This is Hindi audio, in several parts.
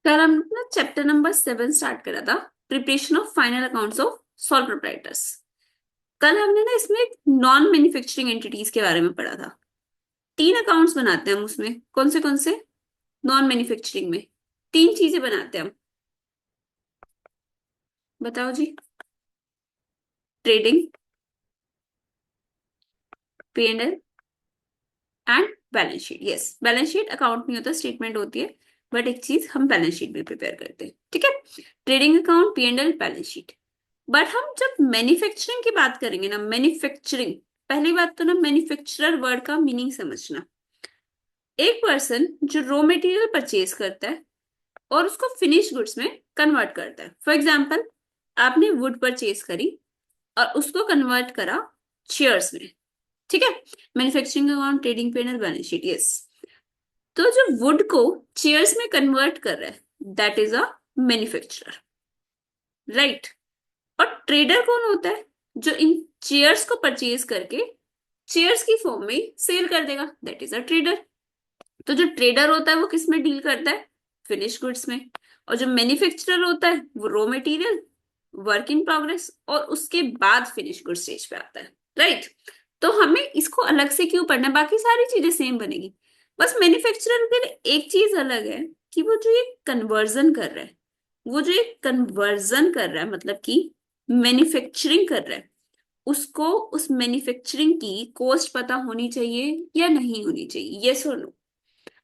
कल हमने ना चैप्टर नंबर 7 स्टार्ट करा था। Preparation of final accounts of sole proprietors. कल हमने ना इसमें नॉन मैन्युफैक्चरिंग एंटिटीज के बारे में पढ़ा था। 3 अकाउंट्स बनाते हैं हम उसमें। कौन से नॉन मैन्युफैक्चरिंग में 3 चीजें बनाते हैं हम। बताओ जी। Trading, P&L and balance sheet. Yes, balance sheet account नहीं होता, स्टेटमेंट होती है। बट एक चीज हम बैलेंस शीट भी प्रिपेयर करते हैं, ठीक है। Trading account, P&L, balance sheet. But हम जब मैन्युफैक्चरिंग की बात करेंगे ना, मैन्युफैक्चरिंग, पहली बात तो ना मैन्युफैक्चरर वर्ड का मीनिंग समझना। एक पर्सन जो रॉ मटेरियल परचेज करता है और उसको फिनिश गुड्स में कन्वर्ट करता है। फॉर एग्जाम्पल, आपने वुड परचेज करी और उसको कन्वर्ट करा चेयर्स में, ठीक है। Manufacturing account, trading, P&L, balance sheet. Yes. तो जो वुड को चेयर्स में कन्वर्ट कर रहा है, that is a manufacturer, right. और ट्रेडर कौन होता है? जो इन चेयर्स को परचेज करके चेयर्स की फॉर्म में सेल कर देगा, दैट इज अ ट्रेडर। तो जो ट्रेडर होता है वो किस में डील करता है? फिनिश गुड्स में। और जो मैन्युफैक्चरर होता है वो raw material, work in progress, और उसके बाद फिनिश गुड्स स्टेज पे आता है, राइट। तो हमें इसको अलग से क्यों पढ़ना है? बाकी सारी चीजें सेम बनेगी। बस मैन्युफैक्चरर के लिए एक चीज अलग है कि वो जो ये कन्वर्जन कर रहा है, वो जो एक कन्वर्जन कर रहा है मतलब कि मैन्युफैक्चरिंग कर रहा है, उसको उस मैन्युफैक्चरिंग की कॉस्ट पता होनी चाहिए या नहीं होनी चाहिए? ये सुनो।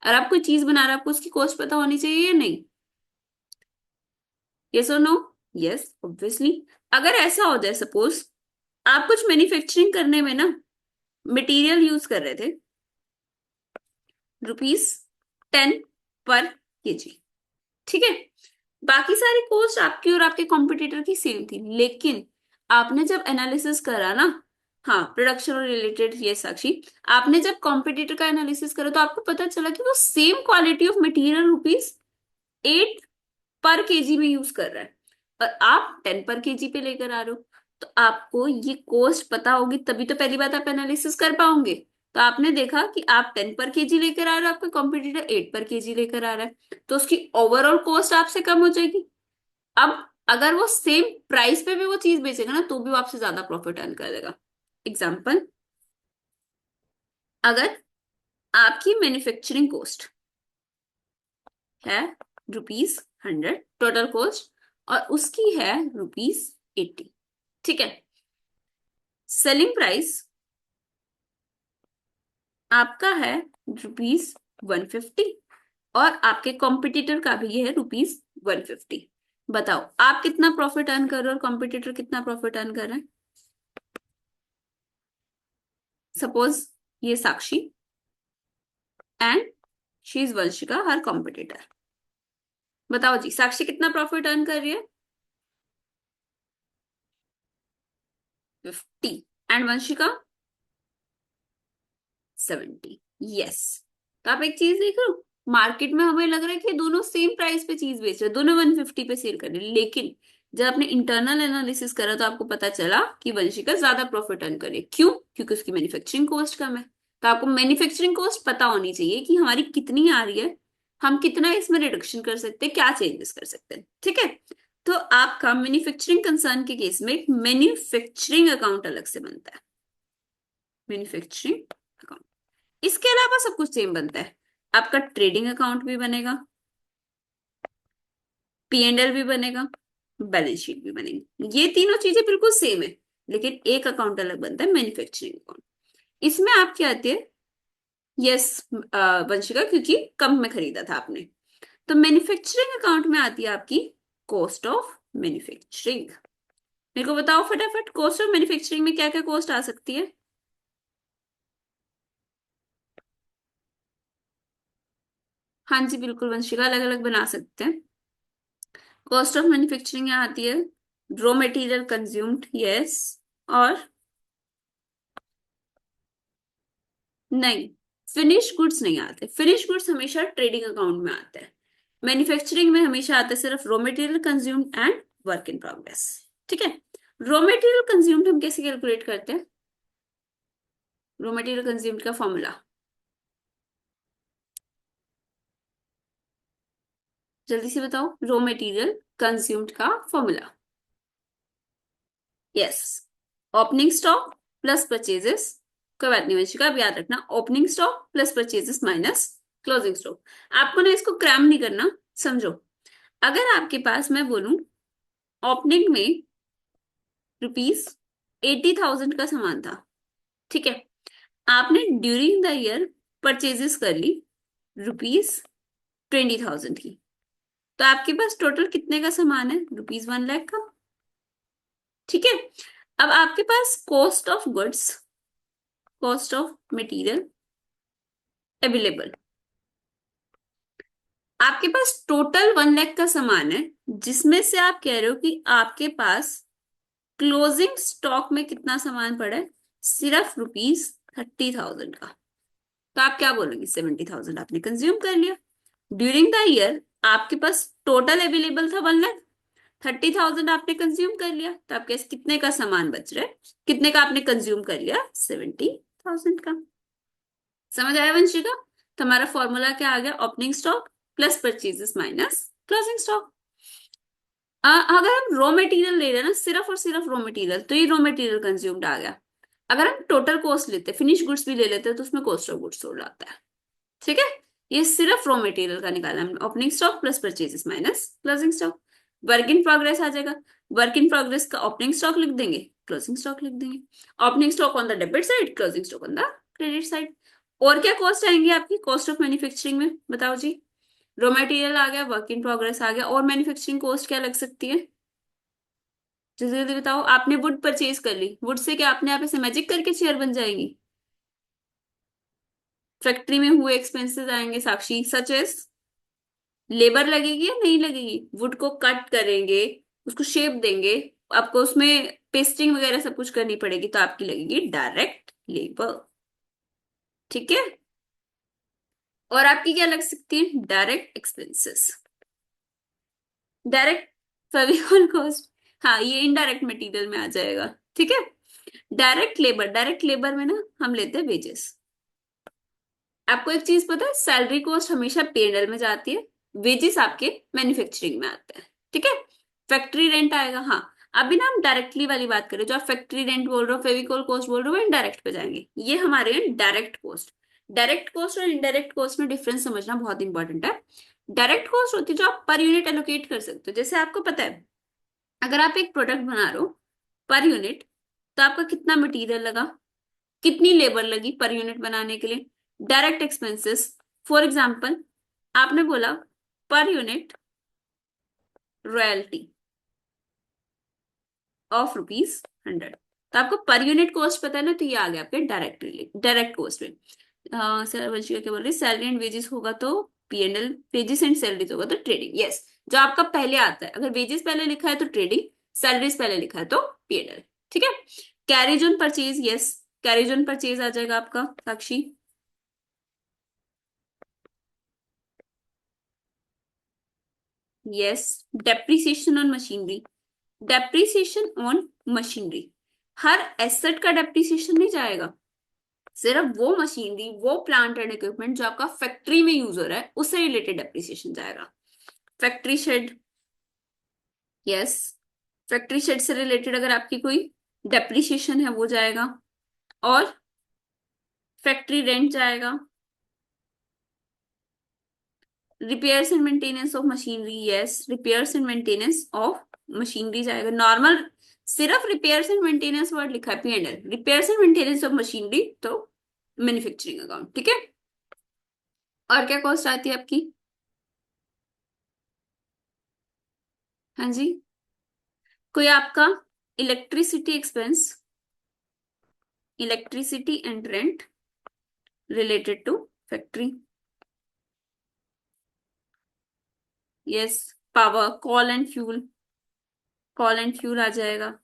और आप कोई चीज बना रहे हैं, आपको उसकी कॉस्ट पता होनी चाहिए या नहीं? यस और नो? Yes, obviously. अगर ऐसा हो जाए, सपोज आप कुछ मैन्युफैक्चरिंग करने में ना मटेरियल यूज कर रहे थे, ₹10 पर केजी, ठीक है। बाकी सारी कॉस्ट आपकी और आपके कॉम्पिटिटर की सेम थी, लेकिन आपने जब एनालिसिस करा ना, हाँ, प्रोडक्शन और रिलेटेड, ये साक्षी, आपने जब कॉम्पिटिटर का एनालिसिस करा तो आपको पता चला कि वो सेम क्वालिटी ऑफ मटेरियल ₹8 पर केजी में यूज कर रहा है, और आप 10 पर केजी पे लेकर आ रहे हो। तो आपको ये कॉस्ट पता होगी, तभी तो पहली बात आप एनालिसिस कर पाओगे। तो आपने देखा कि आप 10 पर केजी लेकर आ रहे हो, आपका कॉम्पिटिटर 8 पर केजी लेकर आ रहा है, तो उसकी ओवरऑल कॉस्ट आपसे कम हो जाएगी। अब अगर वो सेम प्राइस पे भी वो चीज बेचेगा ना, तो भी वो आपसे ज्यादा प्रॉफिट अर्न कर देगा। एग्जाम्पल, अगर आपकी मैन्युफैक्चरिंग कॉस्ट है ₹100 टोटल कॉस्ट, और उसकी है ₹80, ठीक है। सेलिंग प्राइस आपका है ₹150, और आपके कॉम्पिटिटर का भी है ₹150। बताओ, आप कितना प्रॉफिट अर्न कर रहे हो और कॉम्पिटिटर कितना प्रॉफिट अर्न कर रहे हैं? सपोज ये Sakshi and she is Vanshika, her competitor. बताओ जी, साक्षी कितना प्रॉफिट अर्न कर रही है? 50। एंड वंशिका 70। यस। तो आप एक चीज देख रहे हो, मार्केट में हमें लग रहा है कि दोनों सेम प्राइस पे चीज बेच रहे हैं, दोनों 150 पे सेल कर रहे हैं, लेकिन जब आपने इंटरनल एनालिसिस करा तो आपको पता चला कि वंशिका ज्यादा प्रॉफिट अर्न करे। क्यों? क्योंकि उसकी मैन्युफैक्चरिंग कॉस्ट कम है। तो आपको मैन्युफैक्चरिंग कॉस्ट पता होनी चाहिए कि हमारी कितनी आ रही है, हम कितना इसमें रिडक्शन कर सकते हैं, क्या चेंजेस कर सकते हैं, ठीक है। तो आपका मैन्युफैक्चरिंग कंसर्न के केस में एक मैन्युफैक्चरिंग अकाउंट अलग से बनता है, मैन्युफैक्चरिंग अकाउंट। इसके अलावा सब कुछ सेम बनता है। आपका ट्रेडिंग अकाउंट भी बनेगा, P&L भी बनेगा, बैलेंस शीट भी बनेगी। ये तीनों चीजें बिल्कुल सेम है, लेकिन एक अकाउंट अलग बनता है, मैन्युफैक्चरिंग अकाउंट। इसमें आपकी आती है, यस वंशिका, क्योंकि कम में खरीदा था आपने। तो मैन्युफैक्चरिंग अकाउंट में आती है आपकी कॉस्ट ऑफ मैन्युफैक्चरिंग। मेरे को बताओ फटाफट, कॉस्ट ऑफ मैन्युफैक्चरिंग में क्या क्या कॉस्ट आ सकती है? हाँ जी, बिल्कुल वंशिका, अलग अलग बना सकते हैं। कॉस्ट ऑफ मैन्युफैक्चरिंग यहाँ आती है रॉ मटेरियल कंज्यूम्ड, यस। और नहीं, फिनिश गुड्स नहीं आते। फिनिश गुड्स हमेशा ट्रेडिंग अकाउंट में आते हैं। मैन्युफैक्चरिंग में हमेशा आता है सिर्फ raw material consumed and work in progress, ठीक है। रॉ मटेरियल कंज्यूम्ड हम कैसे कैलकुलेट करते हैं? रॉ मटेरियल कंज्यूम्ड का फॉर्मूला, जल्दी से बताओ, रॉ मटेरियल कंज्यूम्ड का formula. Yes, opening stock plus purchases. कोई बात नहीं वंशिका, अब याद रखना, opening stock plus purchases minus closing stock. आपको ना इसको क्रैम नहीं करना, समझो। अगर आपके पास मैं बोलूं ओपनिंग में ₹80,000 का सामान था, ठीक है, आपने ड्यूरिंग द ईयर परचेजेस कर ली ₹20,000 की, तो आपके पास टोटल कितने का सामान है? ₹1,00,000 का। ठीक है, अब आपके पास cost of goods, cost of material available, आपके पास टोटल 1,00,000 का सामान है, जिसमें से आप कह रहे हो कि आपके पास क्लोजिंग स्टॉक में कितना सामान पड़ा है? सिर्फ ₹30,000 का। तो आप क्या बोलोगे? 70,000 आपने कंज्यूम कर लिया ड्यूरिंग द ईयर। आपके पास टोटल अवेलेबल था 1,00,000, 30,000 आपने कंज्यूम कर लिया, तो आपके पास कितने का सामान बच रहा है? कितने का आपने कंज्यूम कर लिया? 70,000 का। समझ आया वंशिका? तो हमारा फॉर्मूला क्या आ गया? Opening stock plus purchases minus closing stock. अगर हम रॉ मटेरियल ले रहे हैं ना, सिर्फ और सिर्फ रॉ मटेरियल, तो ये रॉ मटेरियल कंज्यूम्ड आ गया। अगर हम टोटल कॉस्ट लेते, फिनिश गुड्स भी ले लेते हैं, तो उसमें कॉस्ट ऑफ गुड्स सोल्ड आता है। ठीक है, ये सिर्फ रॉ मटेरियल का निकाला हमने, opening stock plus purchases minus closing stock. Work in progress आ जाएगा, वर्क इन प्रोग्रेस का ओपनिंग स्टॉक लिख देंगे, क्लोजिंग स्टॉक लिख देंगे। Opening stock on the debit side, closing stock on the credit side. और क्या कॉस्ट आएंगी आपकी कॉस्ट ऑफ मैन्युफैक्चरिंग में? बताओ जी। रॉ मटेरियल आ गया, वर्क इन प्रोग्रेस आ गया, और मैन्युफैक्चरिंग कॉस्ट क्या लग सकती है? जल्दी जल्दी बताओ। आपने वुड परचेज कर ली, वुड से क्या अपने आप ऐसे मैजिक करके चेयर बन जाएगी? फैक्ट्री में हुए एक्सपेंसेस आएंगे साक्षी, सच एज लेबर लगेगी या नहीं लगेगी? वुड को कट करेंगे, उसको शेप देंगे, आपको उसमें पेस्टिंग वगैरह सब कुछ करनी पड़ेगी, तो आपकी लगेगी डायरेक्ट लेबर। ठीक है, और आपकी क्या लग सकती है? Direct expenses, direct Fevicol cost. हाँ, ये इनडायरेक्ट मटेरियल में आ जाएगा। ठीक है, डायरेक्ट लेबर, डायरेक्ट लेबर में ना हम लेते हैं वेजेस। आपको एक चीज पता है, सैलरी कॉस्ट हमेशा पेरोल में जाती है, वेजेस आपके मैन्युफैक्चरिंग में आते हैं। ठीक है, फैक्ट्री रेंट आएगा। हाँ, अभी ना हम डायरेक्टली वाली बात करें, जो आप फैक्ट्री रेंट बोल रहे हो, फेविकोल कॉस्ट बोल रहे हो, वो इनडायरेक्ट पे जाएंगे। ये हमारे हैं डायरेक्ट कॉस्ट। डायरेक्ट कॉस्ट और इनडायरेक्ट कॉस्ट में डिफरेंस समझना बहुत इंपॉर्टेंट है। डायरेक्ट कॉस्ट होती है जो आप पर यूनिट एलोकेट कर सकते हो। जैसे आपको पता है, अगर आप एक प्रोडक्ट बना रहे हो पर यूनिट, तो आपका कितना मटेरियल लगा, कितनी लेबर लगी पर यूनिट बनाने के लिए, डायरेक्ट एक्सपेंसेस। फॉर एग्जाम्पल, आपने बोला पर यूनिट रॉयल्टी ऑफ ₹100, तो आपको पर यूनिट कॉस्ट पता है ना, तो ये आ गया आपके डायरेक्ट डायरेक्ट कॉस्ट में। सर वंशिका क्या बोल रही, सैलरी एंड वेजेस होगा तो P&L, वेजेस एंड सैलरीज होगा तो ट्रेडिंग। यस, जो आपका पहले आता है, अगर वेजेस पहले लिखा है तो ट्रेडिंग, सैलरीज पहले लिखा है तो P&L। ठीक है, carriage on purchase, yes, carriage on purchase आ जाएगा आपका Sakshi. Yes, depreciation on machinery, depreciation on machinery, हर एसेट का डेप्रिसिएशन नहीं जाएगा, सिर्फ वो मशीनरी, वो प्लांट एंड इक्विपमेंट जो आपका फैक्ट्री में यूज हो रहा है, उससे रिलेटेड डेप्रिसिएशन जाएगा। Factory shade, yes, factory shade से रिलेटेड अगर आपकी कोई डेप्रिसिएशन है वो जाएगा, और फैक्ट्री रेंट जाएगा। Repairs and maintenance of machinery, yes, repairs and maintenance of machinery जाएगा। नॉर्मल सिर्फ रिपेयर्स एंड मेंटेनेंस वर्ड लिखा है P&L, repairs and maintenance of machinery तो मैन्युफैक्चरिंग अकाउंट। ठीक है, और क्या कॉस्ट आती है आपकी? हाँ जी, कोई आपका electricity expense, electricity and rent related to factory, yes, power, coal and fuel, coal and fuel आ जाएगा।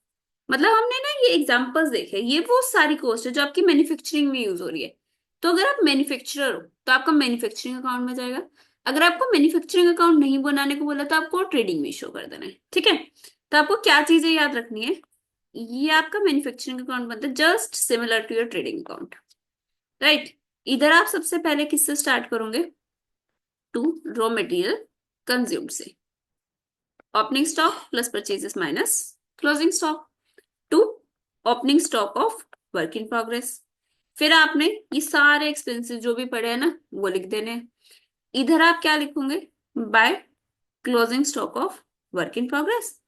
मतलब हमने ना ये एग्जांपल्स देखे, ये वो सारी कॉस्ट है जो आपकी मैन्युफैक्चरिंग में यूज हो रही है। तो अगर आप मैन्युफैक्चरर हो तो आपका मैन्युफैक्चरिंग अकाउंट में जाएगा। अगर आपको मैन्युफैक्चरिंग अकाउंट नहीं बनाने को बोला तो आपको ट्रेडिंग में शो कर देना है। ठीक है, तो आपको क्या चीजें याद रखनी है? ये आपका मैन्युफैक्चरिंग अकाउंट बनता है just similar to your trading account, right. इधर आप सबसे पहले किससे स्टार्ट करोगे? टू रॉ मटेरियल कंज्यूम्ड से, opening stock plus purchases minus closing stock, to opening stock of work in progress. फिर आपने ये सारे एक्सपेंसेस जो भी पड़े हैं ना वो लिख देने हैं। इधर आप क्या लिखोगे, by closing stock of work in progress,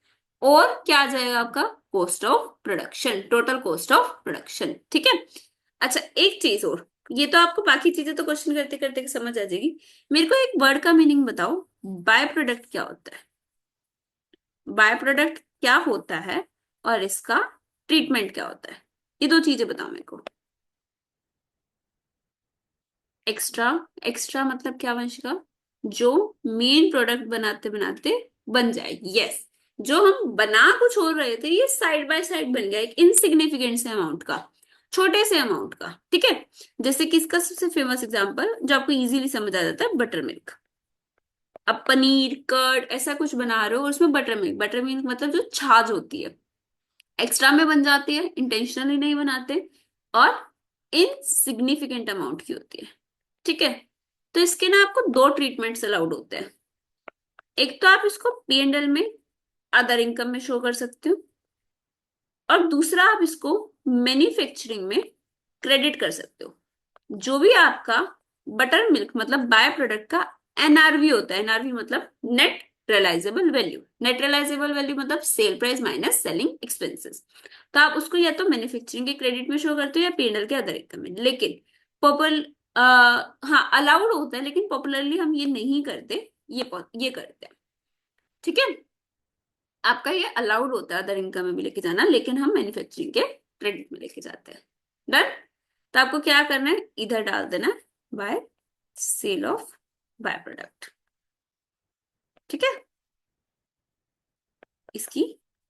और क्या आ जाएगा आपका cost of production, total cost of production. ठीक है। अच्छा एक चीज और, ये तो आपको बाकी चीजें तो क्वेश्चन करते करते समझ आ जाएगी, मेरे को एक वर्ड का मीनिंग बताओ, बाय प्रोडक्ट क्या होता है, बाय प्रोडक्ट क्या होता है और इसका ट्रीटमेंट क्या होता है, ये दो चीजें बताओ मेरे को। एक्स्ट्रा, एक्स्ट्रा मतलब क्या वंशिका, जो मेन प्रोडक्ट बनाते बनाते बन जाए, यस। जो हम बना कुछ और रहे थे ये साइड बाय साइड बन गया एक इनसिग्निफिकेंट से अमाउंट का, छोटे से अमाउंट का। ठीक है। जैसे किसका सबसे फेमस एग्जांपल जो आपको इजीली समझ आ जाता है, बटर मिल्क। अब पनीर कर्ड ऐसा कुछ बना रहे हो और उसमें बटर मिल्क, बटर मिल्क मतलब जो छाछ होती है एक्स्ट्रा में बन जाती है, इंटेंशनली नहीं बनाते, और इनसिग्निफिकेंट अमाउंट की होती है। ठीक है। तो इसके ना आपको दो ट्रीटमेंट्स अलाउड होते हैं, एक तो आप इसको P&L में अदर इनकम में शो कर सकते हो, और दूसरा आप इसको मैन्युफैक्चरिंग में क्रेडिट कर सकते हो। जो भी आपका बटर मिल्क मतलब बाय प्रोडक्ट का एनआरवी होता है, एनआरवी मतलब net realisable value, net realisable value मतलब sale price minus selling expenses. तो आप उसको या तो मैन्युफैक्चरिंग के क्रेडिट में शो करते हो या P&L के अदर इनकम में, लेकिन पॉपुलर हाँ अलाउड होता है लेकिन पॉपुलरली हम ये नहीं करते, ये करते हैं। ठीक है। आपका ये अलाउड होता है अदर इनकम में भी लेके जाना, लेकिन हम मैन्युफैक्चरिंग के क्रेडिट में लेके जाते हैं। डन। तो आपको क्या करना है, इधर डाल देना है by sale of by product. ठीक है। इसकी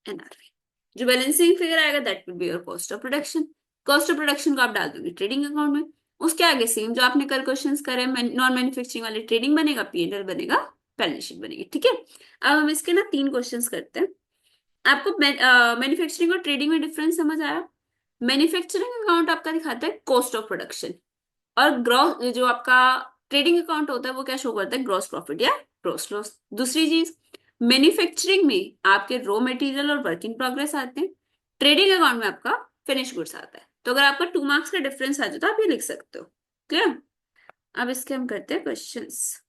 एनआरवी, जो बैलेंसिंग फिगर आएगा that will be your cost of production. Cost of production को आप डाल दोगे ट्रेडिंग अकाउंट में, उसके आगे सेम जो आपने कल क्वेश्चंस करे, नॉन मैन्युफैक्चरिंग वाले ट्रेडिंग बनेगा, P&L बनेगा, बैलेंस शीट बनेगी। ठीक है। अब हम इसके ना 3 क्वेश्चंस करते हैं। आपको मैन्युफैक्चरिंग और ट्रेडिंग में डिफरेंस समझ आया। मैन्युफैक्चरिंग अकाउंट आपका दिखाता है कॉस्ट ऑफ प्रोडक्शन, और ग्रॉस जो आपका ट्रेडिंग अकाउंट होता है वो क्या शो करता है, ग्रॉस प्रॉफिट या ग्रॉस लॉस। दूसरी चीज, मैन्युफैक्चरिंग में आपके रॉ मटेरियल और वर्क इन प्रोग्रेस आते हैं, ट्रेडिंग अकाउंट में आपका फिनिश गुड्स आता है। तो अगर आपका 2 मार्क्स का डिफरेंस आ जाए तो आप ये लिख सकते हो। क्लियर। अब इसके हम करते हैं क्वेश्चंस।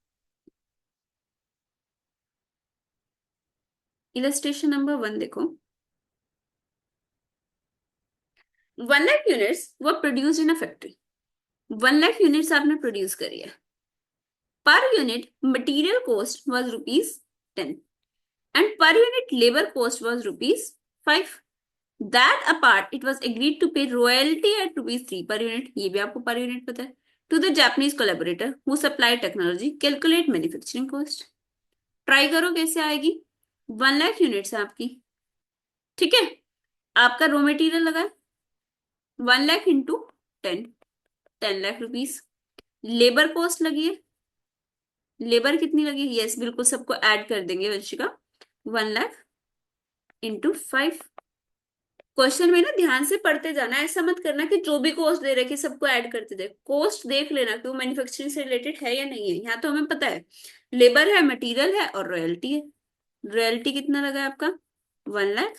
इलस्ट्रेशन नंबर 1 देखो, 1 lakh units were produced in a factory. 1 lakh units आपने प्रोड्यूस करी है, per unit material cost was ₹10 and per unit labor cost was ₹5. That apart, it was agreed to pay royalty at ₹3 per unit, ये भी आपको per unit पता है, to the Japanese collaborator who supplied technology, calculate manufacturing cost। Try करो कैसे आएगी। 1 लाख यूनिट्स है आपकी। ठीक है। आपका रॉ मटेरियल लगा 1 lakh into 10, 10 lakh rupees. Labour cost लगी है, लेबर कितनी लगी है, यस बिल्कुल सबको ऐड कर देंगे वंशिका, 1 लाख इंटू 5। क्वेश्चन में ना ध्यान से पढ़ते जाना, ऐसा मत करना कि जो भी कॉस्ट दे रखे सबको ऐड करते जाए, कॉस्ट देख लेना कि वो मैन्युफैक्चरिंग से रिलेटेड है या नहीं है। यहाँ तो हमें पता है लेबर है, मटेरियल है और रॉयल्टी है। रॉयल्टी कितना लगा है आपका, 1 लाख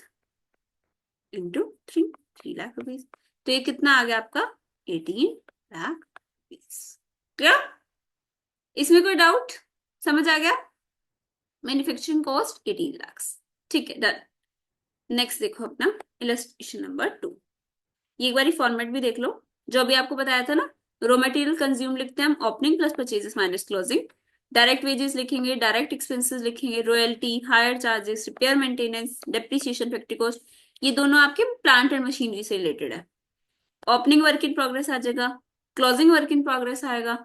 इंटू 3, 3 लाख रुपीज। तो ये कितना आ गया आपका, 18 लाख रुपीज। क्या इसमें कोई डाउट, समझ आ गया। Manufacturing cost 18 lakh. ठीक है डन। नेक्स्ट देखो अपना इलस्ट्रेशन नंबर 2, ये एक बार फॉर्मेट भी देख लो जो अभी आपको बताया था ना। रॉ मटेरियल कंज्यूम लिखते हैं हम, opening plus purchases minus closing, direct wages लिखेंगे, डायरेक्ट एक्सपेंसेस लिखेंगे, royalty, higher charges, repair maintenance, depreciation, factory cost, ये दोनों आपके प्लांट एंड मशीनरी से रिलेटेड है। ओपनिंग वर्क इन प्रोग्रेस आ जाएगा, क्लोजिंग वर्क इन प्रोग्रेस आएगा,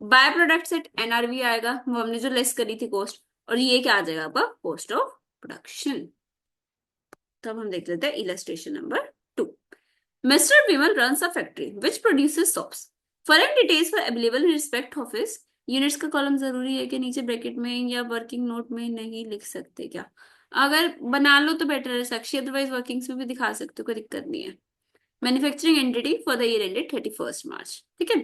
बाय प्रोडक्ट सेट एनआरवी आएगा, वो हमने जो लेस करी थी कॉस्ट, और ये क्या आ जाएगा आपका कॉस्ट ऑफ प्रोडक्शन। तो अब हम देख लेते हैं illustration number 2। Mr. Vimal runs a factory which produces soaps. Following details were available in respect of his units का कॉलम जरूरी है कि नीचे ब्रैकेट में या वर्किंग नोट में नहीं लिख सकते क्या, अगर बना लो तो बेटर है साक्षी, अदरवाइज वर्किंग्स में भी दिखा सकते हो, कोई दिक्कत नहीं है। Manufacturing entity for the year ended 31 मार्च। ठीक है।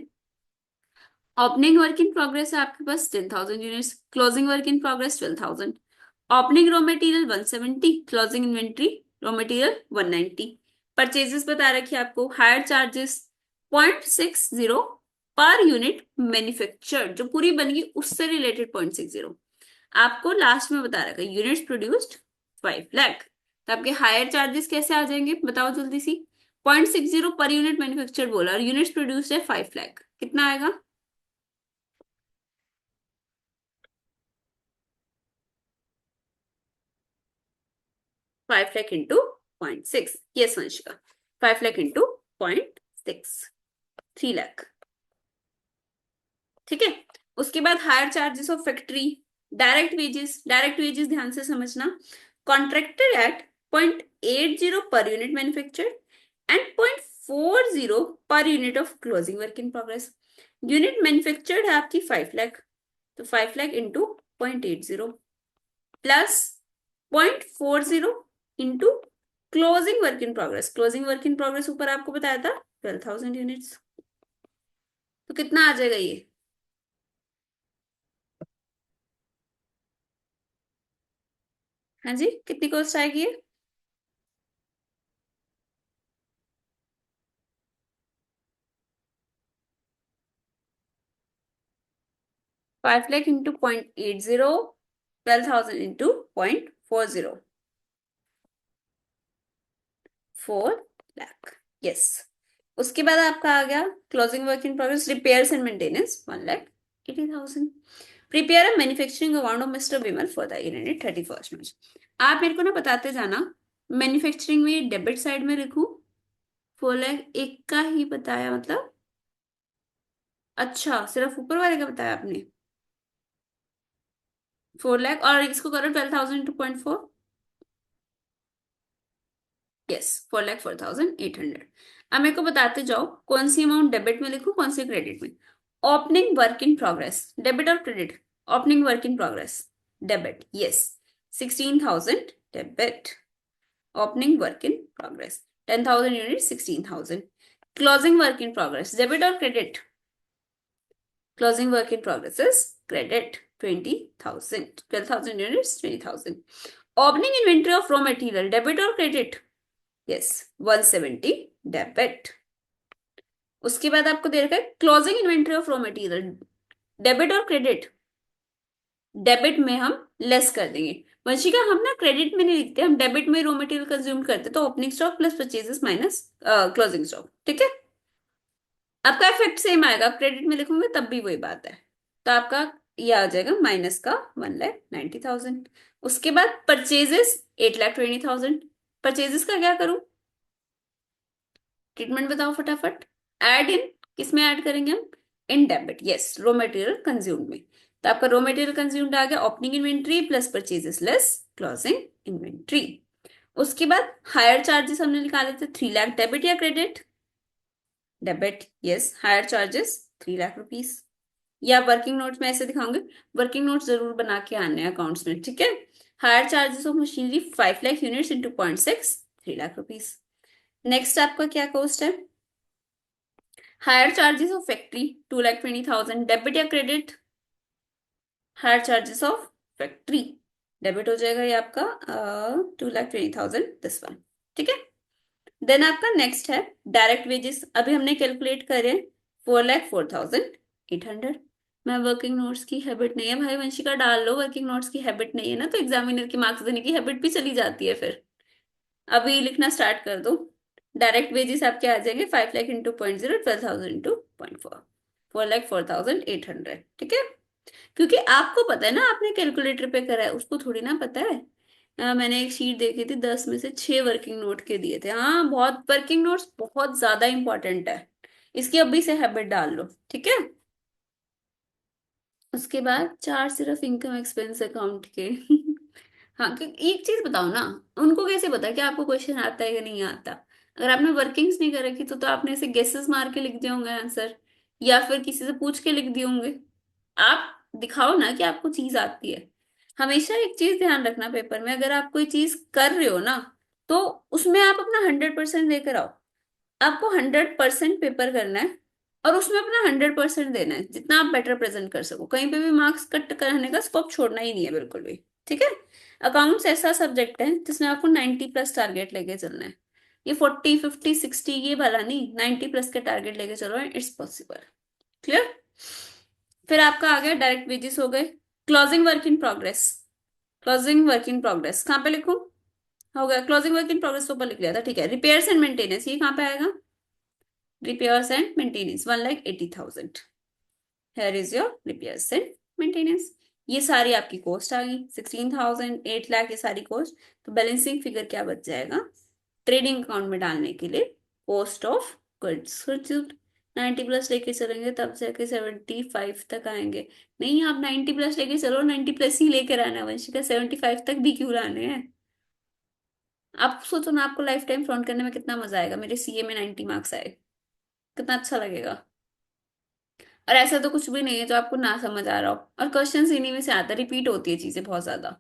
ओपनिंग वर्क इन प्रोग्रेस है आपके पास 10,000 units, closing work in progress 12,000, opening raw material 170, closing inventory raw material 190, purchases बता रखी है आपको, higher charges 0.60 per unit manufacture, जो पूरी बनेगी उससे रिलेटेड 0.60, आपको लास्ट में बता रखा है यूनिट्स प्रोड्यूस्ड 5 लाख, तो आपके हायर चार्जेस कैसे आ जाएंगे बताओ जल्दी सी। 0.60 पर यूनिट मैन्युफैक्चर बोला और यूनिट्स प्रोड्यूस्ड है 5 लाख, कितना आएगा? 5 lakh into 0.6, yes Vanshika, 5 lakh into 0.6, 3 lakh. ठीक है, उसके बाद higher charges of factory, direct wages ध्यान से समझना, contracted eight 0.80 per unit manufacture and 0.40 per unit of closing work in progress. Unit manufactured है आपकी 5 लाख, तो 5 lakh into 0.80 plus 0.40 into closing work in progress, closing work in progress ऊपर आपको बताया था 12,000 यूनिट्स, तो कितना आ जाएगा ये? हाँ जी, कितनी कॉस्ट आएगी ये? 5 lakh into 0.80, 12,000 into 0.40, 4 lakh, yes. उसके बाद आपका आ गया closing work in progress, repairs and maintenance 1,80,000, prepare a manufacturing account of mister Vimal for the year ended 31 मार्च। आप मेरे को ना बताते जाना, मैन्युफैक्चरिंग में डेबिट साइड में लिखूं, 4 लाख एक का ही बताया मतलब? अच्छा, सिर्फ ऊपर वाले का बताया आपने, 4 लाख, और इसको करो 12,000 इंटू 0.4, यस, 4,04,800। अब मेरे को बताते जाओ कौन सी अमाउंट डेबिट में लिखूं कौन सी क्रेडिट में। Opening work in progress, debit और credit? Opening work in progress debit, yes, 16,000 debit, opening work in progress 10,000 unit 16,000, closing work in progress debit और credit? Closing work in progress is credit 20,000, 12,000 units 20,000, opening inventory of raw material debit और क्रेडिट? Yes, 170 debit. उसके बाद आपको दे रखा है closing inventory of raw material debit और क्रेडिट? डेबिट में हम लेस कर देंगे वंशिका, हम ना क्रेडिट में नहीं लिखते, हम डेबिट में रॉ मटेरियल कंज्यूम करते, तो opening stock plus purchases minus closing stock, ठीक है। आपका इफेक्ट सेम आएगा, आप क्रेडिट में लिखोगे तब भी वही बात है, तो आपका ये आ जाएगा माइनस का 1,90,000। उसके बाद परचेजेस 8,20,000, परचेजेस का क्या करूं, ट्रीटमेंट बताओ फटाफट। ऐड इन, किसमें ऐड करेंगे हम? In debit, yes, raw material consumed में, तो आपका रॉ मटेरियल कंज्यूम्ड आ गया opening inventory plus purchases less closing inventory. उसके बाद हायर चार्जेस हमने निकाले थे 3 लाख, डेबिट या credit? Debit, yes, higher charges 3 lakh rupees, या वर्किंग नोट्स में ऐसे दिखाऊंगे, वर्किंग नोट्स जरूर बना के आने हैं अकाउंट्स में, ठीक है। Hire charges of machinery 5 lakh units into 0.6, 3 lakh rupees. Next आपका क्या कॉस्ट है? Hire charges of factory 2,20,000, debit या credit? Hire charges of factory debit हो जाएगा ये आपका 2,20,000, दिस वन, ठीक है। देन आपका नेक्स्ट है डायरेक्ट वेजेस, अभी हमने कैलकुलेट करे 4,04,800। मैं वर्किंग नोट्स की हैबिट नहीं है भाई वंशिका, डाल लो, वर्किंग नोट्स की हैबिट नहीं है ना, तो एग्जामिनर की मार्क्स देने की हैबिट भी चली जाती है फिर, अभी लिखना स्टार्ट कर दो। डायरेक्ट वेजेस आपके आ जाएंगे 5 लाख इंटू 0.0, 12,000 इंटू 0.4, 4,04,800, ठीक है। क्योंकि आपको पता है ना, आपने कैलकुलेटर पे करा है, उसको थोड़ी ना पता है। मैंने एक शीट देखी थी, 10 में से 6 वर्किंग नोट के दिए थे, हाँ, बहुत वर्किंग नोट्स बहुत ज्यादा इंपॉर्टेंट है, इसकी अभी से हैबिट डाल लो, ठीक है। उसके बाद 4 सिर्फ इनकम एक्सपेंस अकाउंट के हाँ, एक चीज बताओ ना, उनको कैसे पता कि आपको क्वेश्चन आता है या नहीं आता? अगर आपने वर्किंग्स नहीं कर रखी तो आपने ऐसे गेसेस मार के लिख दिए होंगे आंसर, या फिर किसी से पूछ के लिख दिए होंगे। आप दिखाओ ना कि आपको चीज आती है। हमेशा एक चीज ध्यान रखना पेपर में, अगर आप कोई चीज कर रहे हो ना, तो उसमें आप अपना 100% लेकर आओ। आपको 100% पेपर करना है, और उसमें अपना 100% देना है, जितना आप बेटर प्रेजेंट कर सको, कहीं पे भी मार्क्स कट करने का स्कोप छोड़ना ही नहीं है बिल्कुल भी। ठीक है। अकाउंट्स ऐसा सब्जेक्ट है जिसमें आपको 90+ टारगेट लेके चलना है। ये 40 50 60 ये वाला नहीं, 90+ के टारगेट लेके चलो, इट्स पॉसिबल। क्लियर। फिर आपका आ गया डायरेक्ट वेजेस हो गए। Closing work in progress. Closing work in progress कहाँ पे लिखूं? हो गया, क्लोजिंग वर्क इन प्रोग्रेस तो ऊपर लिख लिया था, ठीक है। रिपेयर्स एंड मेंटेनेंस ये कहाँ पे आएगा? Repairs and maintenance 1,80,000। Here is your repairs and maintenance. ये सारी आपकी कॉस्ट आ गई, 16,000, 8 लाख, ये सारी कॉस्ट। तो बैलेंसिंग फिगर क्या बच जाएगा ट्रेडिंग अकाउंट में डालने के लिए? Cost of goods. 90+ लेके चलेंगे तब जाके 75 तक आएंगे। नहीं, आप 90+ लेके चलो, 90+ ही लेकर आना वंशिका, 75 तक भी क्यों लाने हैं? आप सोचो ना, आपको लाइफ टाइम फ्रॉन्ट करने में कितना मजा आएगा, मेरे सीए में 90 मार्क्स आए, कितना अच्छा लगेगा। और ऐसा तो कुछ भी नहीं है जो आपको ना समझ आ रहा हो, और क्वेश्चंस इन्हीं में से आता, रिपीट होती है चीजें बहुत ज्यादा।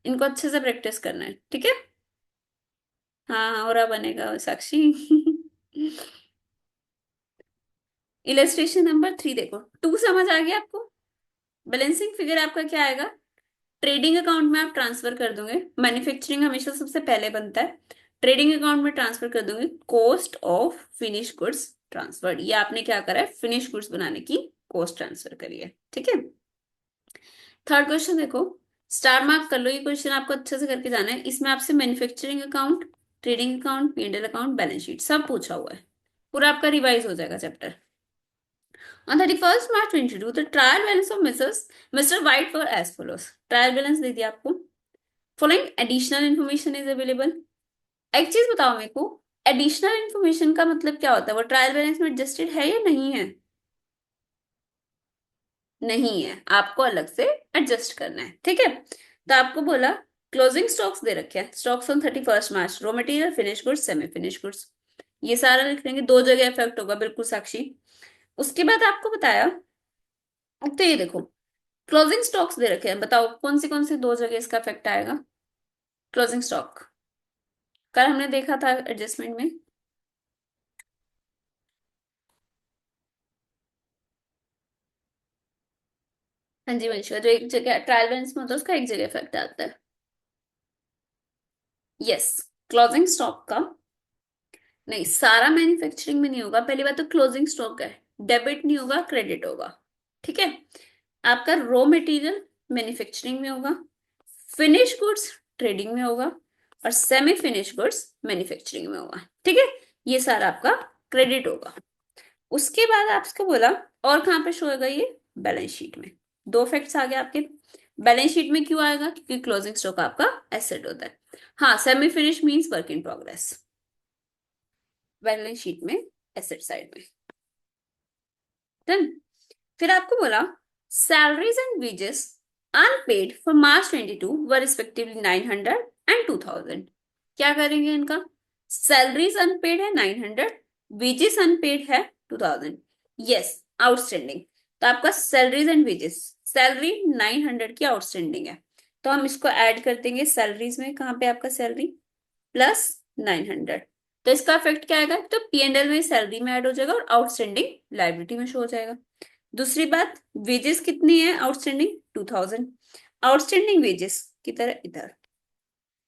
इनको अच्छे से प्रैक्टिस करना है, ठीक है। हाँ हाँ, और बनेगा साक्षी। इलस्ट्रेशन नंबर 3 देखो, 2 समझ आ गया आपको? बैलेंसिंग फिगर आपका क्या आएगा? ट्रेडिंग अकाउंट में आप ट्रांसफर कर दोगे, मैन्युफैक्चरिंग हमेशा सबसे पहले बनता है। ट्रेडिंग अकाउंट में ट्रांसफर कर दोगे cost of finish goods transferred. ये आपने क्या करा है? फिनिश गुड्स बनाने की कॉस्ट ट्रांसफर करी है, ठीक है। थर्ड क्वेश्चन देखो, स्टार मार्क कर लो, ये क्वेश्चन आपको अच्छे से करके जाना है। इसमें आपसे manufacturing account, trading account, P&L account, balance sheet सब पूछा हुआ है। पूरा आपका रिवाइज हो जाएगा chapter. On 31st March 2022, the trial balance of Mr. White were as follows. Trial balance दे दिया आपको। Following additional information is available. एक चीज बताओ मेरे को, एडिशनल इन्फॉर्मेशन का मतलब क्या होता है? वो ट्रायल बैलेंस में एडजस्टेड है या नहीं है? नहीं है, आपको अलग से एडजस्ट करना है, ठीक है। तो आपको बोला क्लोजिंग स्टॉक्स दे रखे हैं, stocks on 31st March, raw material, finish goods, semi finish goods, ये सारा लिख लेंगे, दो जगह इफेक्ट होगा, बिल्कुल साक्षी। उसके बाद आपको बताया, अब तो ये देखो क्लोजिंग स्टॉक्स दे रखे हैं, बताओ कौन सी दो जगह इसका इफेक्ट आएगा? क्लोजिंग स्टॉक कल हमने देखा था एडजस्टमेंट में। हाँ जी वंशिका, जो एक जगह ट्रायल बैलेंस में होता है उसका एक जगह इफेक्ट आता है। यस, क्लोजिंग स्टॉक का नहीं, सारा मैन्युफैक्चरिंग में नहीं होगा, पहली बात तो क्लोजिंग स्टॉक है, डेबिट नहीं होगा, क्रेडिट होगा, ठीक है। आपका रॉ मटेरियल मैन्युफैक्चरिंग में होगा, फिनिश गुड्स ट्रेडिंग में होगा, और सेमी फिनिश गुड्स मैन्युफैक्चरिंग में होगा, ठीक है। ये सारा आपका क्रेडिट होगा। उसके बाद आपको बोला और कहाँ पे शो होगा ये? बैलेंस शीट में। दो फैक्ट्स आ गए आपके। बैलेंस शीट में क्यों आएगा? क्योंकि क्लोजिंग स्टॉक आपका एसेट होता है। हाँ, semi finish means work in progress, balance sheet में एसेट साइड में। डन। फिर आपको बोला salaries and wages unpaid for March 22 were respectively 900 and 2000। क्या करेंगे इनका? सैलरीज अनपेड है 900, वेजेस अनपेड है 2000। Yes, outstanding. तो आपका सैलरीज एंड वेजेस, सैलरी 900 की आउटस्टैंडिंग है, तो हम इसको ऐड कर देंगे सैलरीज में। कहाँ पे आपका सैलरी प्लस 900, तो इसका इफेक्ट क्या आएगा? तो P&L में सैलरी में ऐड हो जाएगा और आउटस्टैंडिंग लाइबिलिटी में शो हो जाएगा। दूसरी बात, वेजेस कितनी है आउटस्टैंडिंग? 2000। आउटस्टैंडिंग वेजेस की तरह इधर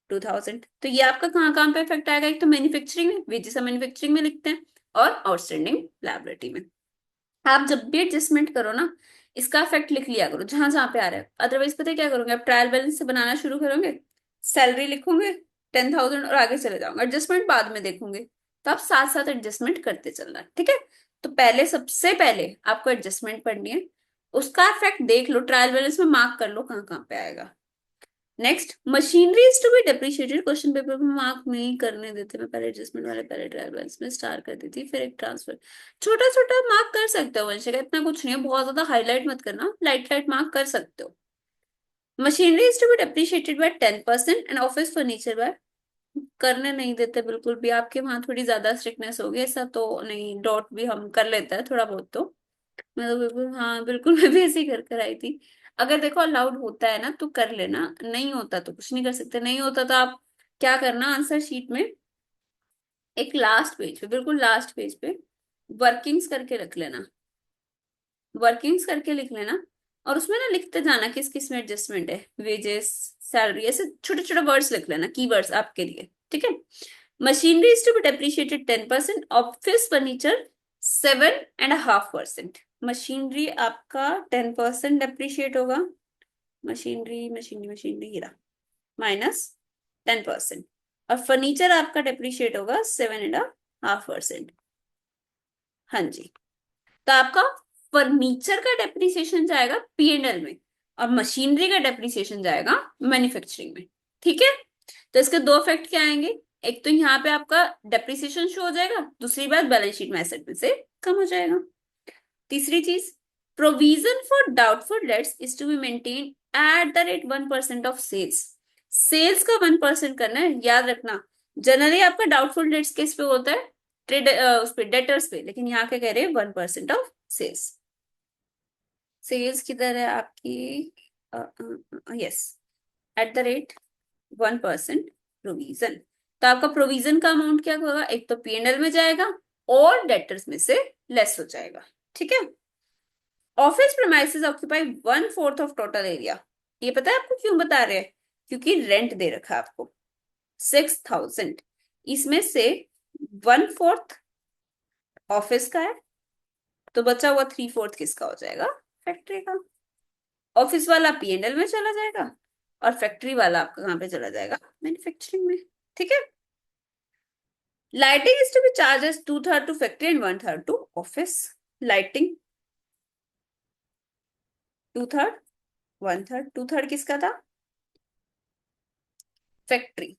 2000, तो ये आपका कहाँ कहाँ पे इफेक्ट आएगा? एक तो मैन्युफैक्चरिंग में, वेजेस हम मैन्युफैक्चरिंग में लिखते हैं, और आउटस्टैंडिंग लायबिलिटी में। आप जब भी एडजस्टमेंट करो ना, इसका इफेक्ट लिख लिया करो जहां जहां पे आ रहा है। अदरवाइज पता है क्या करोगे आप? ट्रायल बैलेंस से बनाना शुरू करोगे, सैलरी लिखोगे 10,000 और आगे चले जाओगे, एडजस्टमेंट बाद में देखोगे। तो आप साथ साथ एडजस्टमेंट करते चलना, ठीक है। तो पहले, सबसे पहले आपको एडजस्टमेंट पढ़नी है, उसका इफेक्ट देख लो, ट्रायल बैलेंस में मार्क कर लो कहाँ कहाँ पे आएगा। Next, machinery is to be depreciated, question paper में मार्क नहीं करने देते। मैं पहले एडजस्टमेंट वाले, पहले ट्रायल बैलेंस में स्टार कर देती, फिर एक ट्रांसफर। छोटा छोटा मार्क कर सकते हो वंशिका, इतना कुछ नहीं है, बहुत ज्यादा हाईलाइट मत करना, लाइट लाइट मार्क कर सकते हो। Machinery is to be depreciated by 10% and office furniture by, करने नहीं देते बिल्कुल भी। आपके वहां थोड़ी ज्यादा स्ट्रिक्टनेस होगी, ऐसा तो नहीं, डॉट भी हम कर लेते हैं थोड़ा बहुत तो। मैं तो बिल्कुल, हाँ बिल्कुल, मैं भी ऐसे ही कर कर आई थी। अगर देखो अलाउड होता है ना तो कर लेना, नहीं होता तो कुछ नहीं कर सकते। नहीं होता तो आप क्या करना, आंसर शीट में एक लास्ट पेज पे, बिल्कुल लास्ट पेज पे वर्किंग्स करके रख लेना, वर्किंग्स करके लिख लेना, और उसमें ना लिखते जाना किस किस में एडजस्टमेंट है, वेजेस, सैलरी, ऐसे छोटे छोटे वर्ड्स लिख लेना, कीवर्ड्स आपके लिए, ठीक है। Machinery is to be depreciated 10%, office furniture 7.5%। Machinery आपका 10% डेप्रिशिएट होगा, मशीनरी मशीनरी मशीनरी हीरा माइनस 10%, और फर्नीचर आपका डेप्रिशिएट होगा 7.5%। हाँ जी, तो आपका फर्नीचर का डेप्रिसिएशन जाएगा पीएनएल में, और मशीनरी का डेप्रिसिएशन जाएगा मैन्युफैक्चरिंग में, ठीक है। तो इसके दो इफेक्ट क्या आएंगे, एक तो यहाँ पे आपका डेप्रिसिएशन शो हो जाएगा, दूसरी बात बैलेंस शीट में एसेट में से कम हो जाएगा। तीसरी चीज, provision for doubtful debts is to be maintain at the rate 1% of sales. Sales का 1% करना है, याद रखना। जनरली आपका डाउटफुल डेट्स किस पे होता है, ट्रेड उस पे डेटर्स पे, लेकिन यहाँ क्या कह रहे हैं 1% ऑफ सेल्स। सेल्स किधर है आपकी, yes, eight the rate 1% provision. तो आपका प्रोविजन का अमाउंट क्या होगा, एक तो पीएनएल में जाएगा और डेटर्स में से लेस हो जाएगा, ठीक है। Office premises occupy 1/4 of total area. ये पता है आपको क्यों बता रहे हैं, क्योंकि रेंट दे रखा है आपको 6,000, इसमें से 1/4 ऑफिस का है, तो बचा हुआ 3/4 किसका हो जाएगा, फैक्ट्री का। ऑफिस वाला पीएनएल में चला जाएगा, और फैक्ट्री वाला आपका कहाँ पे चला जाएगा, मैन्युफैक्चरिंग में, ठीक है। Lighting is to be charges 2/3 to factory and 1/3 to office. Lighting 2/3, 1/3, 2/3 किसका था, फैक्ट्री,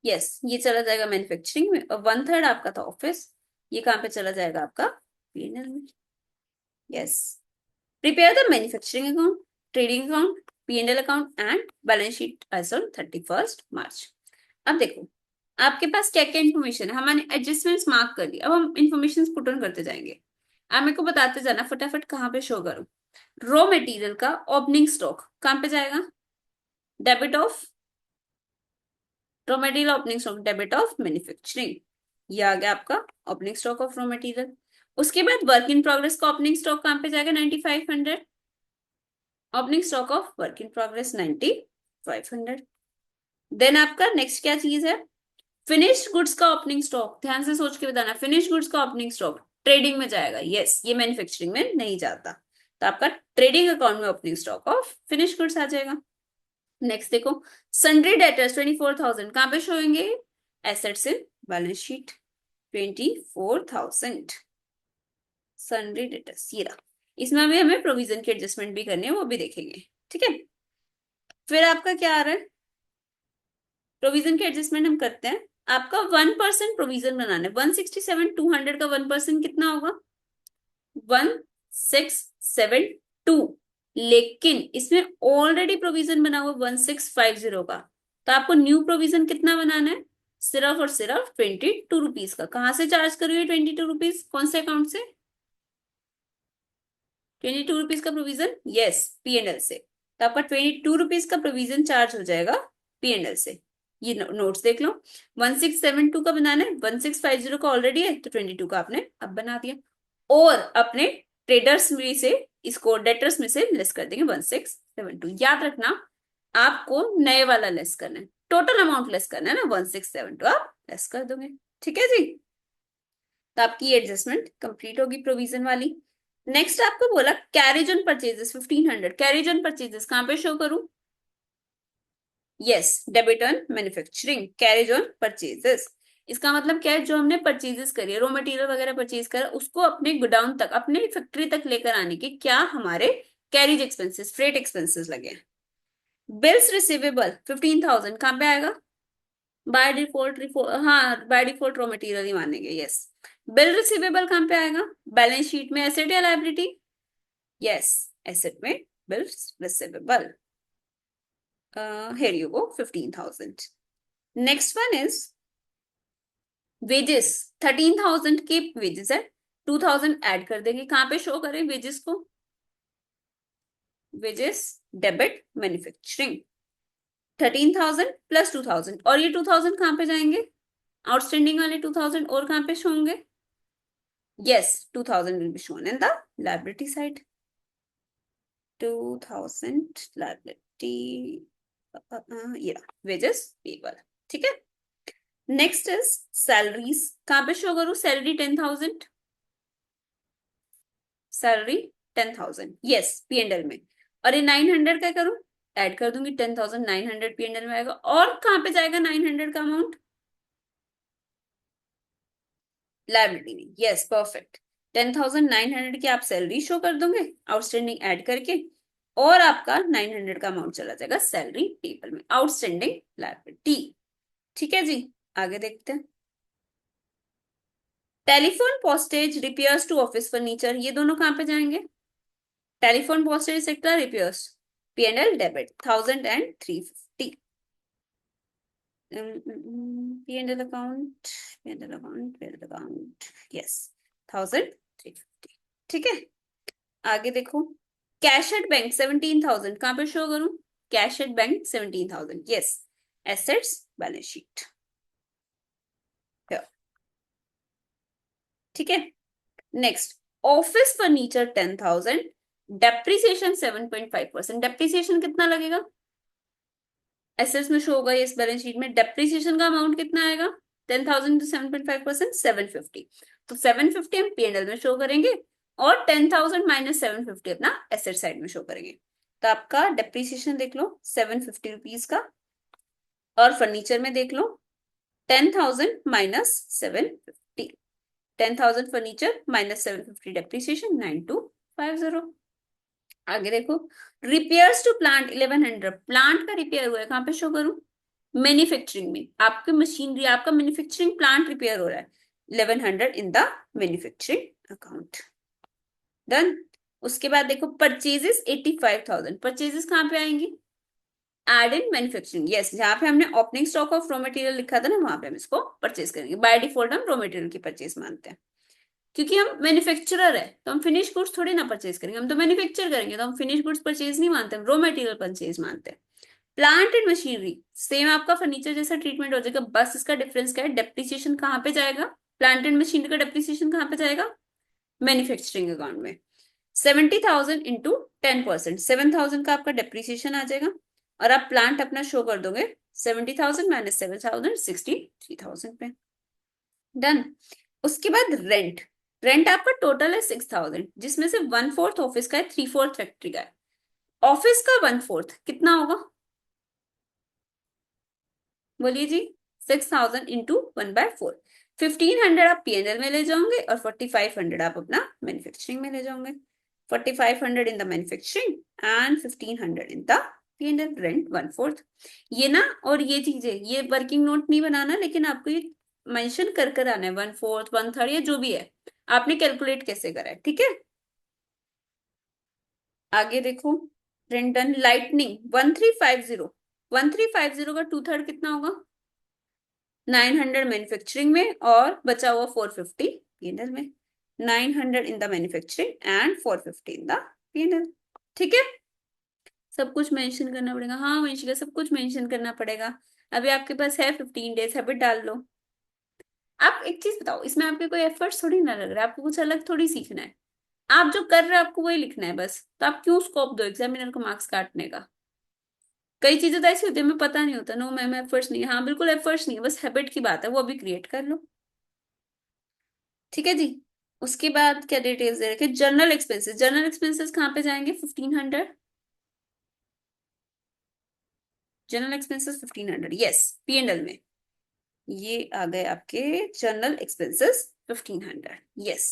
यस, ये चला जाएगा मैन्युफैक्चरिंग में, और 1/3 आपका था ऑफिस, ये कहाँ पे चला जाएगा आपका, पीएनएल में, yes. Prepare the manufacturing account, trading account, PNL account and balance sheet as on 31 March. अब देखो आपके पास क्या क्या इन्फॉर्मेशन है, हमने एडजस्टमेंट्स मार्क कर ली, अब हम इन्फॉर्मेशन पुट ऑन करते जाएंगे। आप मेरे को बताते जाना फटाफट कहाँ पे शो करूं। रॉ मटेरियल का ओपनिंग स्टॉक कहाँ पे जाएगा, debit of raw material, opening stock debit of manufacturing, ये आ गया आपका opening stock of raw material. उसके बाद वर्क इन प्रोग्रेस का ओपनिंग स्टॉक कहाँ पे जाएगा, 9500, opening stock of work in progress 9500। Then आपका नेक्स्ट क्या चीज है, फिनिश्ड गुड्स का ओपनिंग स्टॉक, ध्यान से सोच के बताना, फिनिश्ड गुड्स का ओपनिंग स्टॉक ट्रेडिंग में जाएगा, यस, ये मैन्युफैक्चरिंग में नहीं जाता, तो आपका ट्रेडिंग अकाउंट में opening stock of finished goods आ जाएगा। नेक्स्ट देखो, सन्ड्री डेटर्स 24,000 कहाँ पे शो होंगे, assets in balance sheet 24,000 sundry debtors, ये रहा। इसमें अभी हमें प्रोविजन की एडजस्टमेंट भी करनी है, वो भी देखेंगे, ठीक है। फिर आपका क्या आ रहा है, प्रोविजन की एडजस्टमेंट हम करते हैं, आपका 1% प्रोविजन बनाना है, 167,200 का 1% कितना होगा, 1672, लेकिन इसमें ऑलरेडी प्रोविजन बना हुआ 1650 का, तो आपको न्यू प्रोविजन कितना बनाना है, सिर्फ और सिर्फ 22 रुपीज का। कहां से चार्ज करोगे 22 रुपीज, कौन से अकाउंट से, 22 रुपीज का प्रोविजन, यस, पीएनएल से। तो आपका 22 रुपीज का प्रोविजन चार्ज हो जाएगा पीएनएल से। ये नोट्स देख लो, 1672 का बनाना है, 1650 का ऑलरेडी है, तो 22 का आपने अब बना दिया, और अपने ट्रेडर्स में से इसको डेटर्स में से लेस कर देंगे 1672। याद रखना आपको नए वाला लेस करना है, टोटल अमाउंट लेस करना है ना, 1672 आप लेस कर दोगे, ठीक है जी। तो आपकी एडजस्टमेंट कंप्लीट होगी प्रोविजन वाली। नेक्स्ट आपको बोला carriage on purchases 1500, carriage on purchases कहां पे शो करूं, yes, debit on manufacturing, carriage on purchases. इसका मतलब क्या है, जो हमने परचेजेस करी है, रॉ मटेरियल वगैरह परचेज करा, उसको अपने गोडाउन तक, अपने फैक्ट्री तक लेकर आने के क्या हमारे कैरेज एक्सपेंसेस, फ्रेट एक्सपेंसेस लगे हैं। बिल्स रिसीवेबल 15,000 कहां पे आएगा, बाय डिफॉल्ट, हाँ बाय डिफॉल्ट रॉ मटेरियल ही मानेंगे, यस। बिल रिसीवेबल कहां पे आएगा, बैलेंस शीट में, एसेट या लायबिलिटी, यस, एसेट में bills receivable, here you go 15,000। Next one is wages, 13,000 के वेजेस है, 2,000 ऐड कर देंगे, कहां पे शो करें वेजेस को, वेजेस डेबिट मैन्युफैक्चरिंग, 13,000 प्लस 2,000, और ये 2,000 कहां पे जाएंगे, आउटस्टैंडिंग वाले 2000 और कहाँ पे शो होंगे? Yes, 2000 will be shown in the liability side. 2000 liability, ये वेजेस पेबल. ठीक है. Next is salaries. कहाँ पे शो करूँ सैलरी? 10,000. सैलरी 10,000, यस, P&L में. और ये 900 का करूँ, ऐड कर दूंगी. 10,900 P&L में आएगा. और कहाँ पे जाएगा 900 का अमाउंट? लायबिलिटी में. Yes, perfect. 10,900 की आप सैलरी शो कर दोगे आउटस्टैंडिंग ऐड करके, और आपका 900 का अमाउंट चला जाएगा सैलरी टेबल में, आउटस्टैंडिंग लायबिलिटी. ठीक है जी, आगे देखते हैं. Telephone postage, repairs to office furniture, ये दोनों कहाँ पे जाएंगे? Telephone postage sector, repairs, P&L debit 1000 and 350. P&L account, P&L account, P&L account, yes, 1350. ठीक है. आगे देखो. कैश एट बैंक 17,000, कहाँ पे शो करूं? Cash at bank 17,000, yes. Assets balance sheet. ठीक है. Next, office furniture 10,000, depreciation 7.5%. Depreciation कितना लगेगा? एसेट्स में शो होगा इस बैलेंस शीट में. डेप्रिसिएशन का अमाउंट कितना आएगा? 10,000 to 7.5%, 750. तो 750 हम P&L में शो करेंगे, और 10,000 माइनस 750 अपना एसेट साइड में शो करेंगे. तो आपका डेप्रिसिएशन देख लो 750 रुपीज का, और फर्नीचर में देख लो 10,000 माइनस 750. 10,000 furniture minus 750 depreciation, 9250. आगे देखो. Repairs to plant 1100. प्लांट का रिपेयर हुआ है, कहाँ पे शो करूं? मैन्युफैक्चरिंग में. आपकी मशीनरी, आपका मैन्युफैक्चरिंग प्लांट रिपेयर हो रहा है, 1100 in the manufacturing account. Done. उसके बाद देखो परचेजेस 85,000. परचेजेस कहाँ पे आएंगी? Add in manufacturing, yes. जहां पे हमने opening stock of raw material लिखा था ना, वहां पे हम इसको परचेज करेंगे. बाय डिफॉल्ट हम रॉ मटेरियल की परचेज मानते हैं, क्योंकि हम मैन्युफैक्चरर है, तो हम फिनिश गुड्स थोड़ी ना परचेज करेंगे. हम तो मैन्युफैक्चर करेंगे, तो हम फिनिश गुड्स परचेज नहीं मानते, हम रॉ मटेरियल परचेज मानते हैं. प्लांट एंड मशीनरी सेम आपका फर्नीचर जैसा ट्रीटमेंट हो जाएगा, बस इसका डिफरेंस क्या है? डेप्रिसिएशन कहाँ पे जाएगा? प्लांट एंड मशीनरी का डेप्रिसिएशन कहाँ पे जाएगा? मैन्युफैक्चरिंग अकाउंट में. 70,000 इंटू 10%, 7,000 का आपका डेप्रिसिएशन आ जाएगा. और आप प्लांट अपना शो कर दोगे 70,000 माइनस 7,000, 63,000 पे. डन. उसके बाद रेंट. रेंट आपका टोटल है 6,000, जिसमें से 1/4 ऑफिस का है, 3/4 फैक्ट्री का है. ऑफिस का 1/4 कितना होगा? बोलिए जी. 6,000 इंटू 1/4, 1,500 आप P&L में ले जाओगे, और 4,500 आप अपना मैन्युफैक्चरिंग में ले जाओगे. 4,500 इन the manufacturing and 1,500 in the P&L. Rent 1/4. ये ना, और ये चीजें, ये वर्किंग नोट नहीं बनाना, लेकिन आपको ये मेंशन कर कर आना है. 1/4, 1/3 या जो भी है, आपने कैलकुलेट कैसे करा है. ठीक है. आगे देखो. Rent done. लाइटनिंग 1,350. 1,350 का 2/3 कितना होगा? 900 मैन्युफैक्चरिंग में, और बचा हुआ 450 P&L में. 900 इन the manufacturing and 450 in the P&L. ठीक है. सब कुछ मेंशन करना पड़ेगा. हाँ वंशिका, सब कुछ मेंशन करना पड़ेगा. अभी आपके पास है 15 डेज, हैबिट डाल लो. आप एक चीज बताओ, इसमें आपके कोई एफर्ट्स थोड़ी ना लग रहा है, आपको कुछ अलग थोड़ी सीखना है. आप जो कर रहे हो आपको वही लिखना है बस. तो आप क्यों स्कोप दो एग्जामिनर को मार्क्स काटने का? कई चीजें तो ऐसी होती है हमें पता नहीं होता. नो मैम, एफर्ट्स नहीं है. हाँ बिल्कुल एफर्ट्स नहीं है, बस हैबिट की बात है, वो अभी क्रिएट कर लो. ठीक है जी. उसके बाद क्या डिटेल्स दे रखे? General expenses. जनरल एक्सपेंसेस कहाँ पे जाएंगे? 1,500. जनरल एक्सपेंसेस 1,500, यस, P&L में. ये आ गए आपके जनरल एक्सपेंसेस 1,500, यस.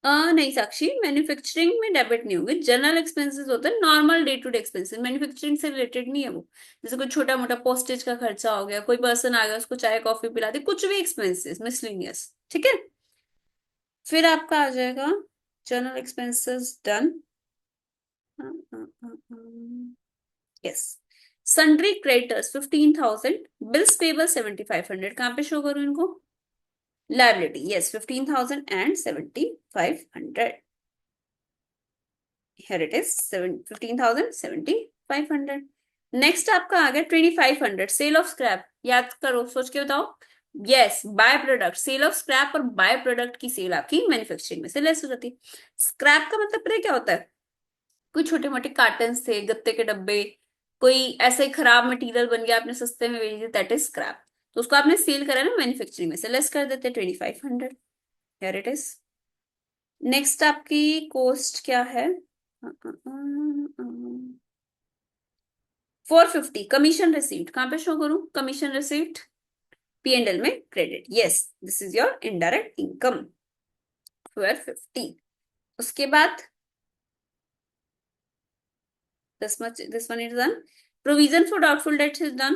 नहीं साक्षी, मैन्युफैक्चरिंग में डेबिट नहीं होंगे. जनरल एक्सपेंसेस होते हैं normal day to day expenses, manufacturing से रिलेटेड नहीं है वो. जैसे कोई छोटा मोटा पोस्टेज का खर्चा हो गया, कोई पर्सन आ गया उसको चाय कॉफी पिला दे, कुछ भी एक्सपेंसेस मिसलिनियस. ठीक है. फिर आपका आ जाएगा general expenses. Done. Yes. Sundry creditors 15,000. Bills payable 7,500. कहाँ पे शो करूँ इनको? Liability, yes, 15,000 and 7,500. Here it is, 15,000, 7,500. Next आपका आ गया 2,500. Sale of scrap. याद करो, सोच के बताओ. Yes, by product, sale of scrap और बाय प्रोडक्ट की सेल आपकी मैन्युफैक्चरिंग में से लेस हो जाती है। स्क्रैप का मतलब पता है क्या होता है? कोई छोटे मोटे कार्टन थे, गत्ते के डब्बे, कोई ऐसे ही खराब मटेरियल बन गया, आपने सस्ते में बेच दिया, दैट इज स्क्रैप। तो उसको आपने सेल करा ना, मैन्युफैक्चरिंग में से लेस कर देते 2500। Here it is. नेक्स्ट आपकी कॉस्ट क्या है? 450 कमीशन रिसीव्ड। कहाँ पे शो करूं कमीशन रिसीव्ड? P&L में credit. Yes, this is your indirect income 450। उसके बाद this one is done. Provision for doubtful debts is done.